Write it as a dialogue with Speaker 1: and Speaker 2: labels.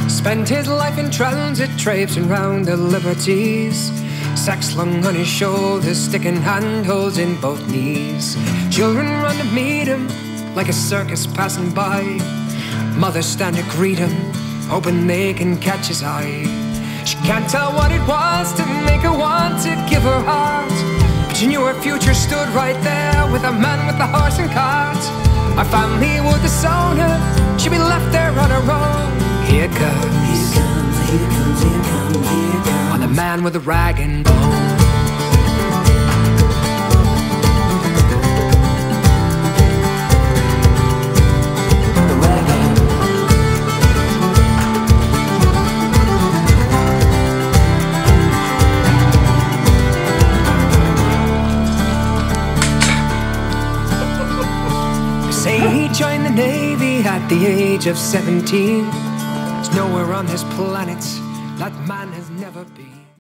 Speaker 1: Spent his life in transit, traipsing round the liberties. Sack slung on his shoulders, stick in hand holds in both knees. Children run to meet him like a circus passing by. Mothers stand to greet him, hoping they can catch his eye. She can't tell what it was to make her want to give her heart, but she knew her future stood right there with a man with a horse and cart. Our family would disown her, she'd be left there on her own. Here comes, here comes, here comes, here comes, here comes, on the man with a rag and bone. They say he joined the Navy at the age of 17. There's nowhere on this planet that man has never been.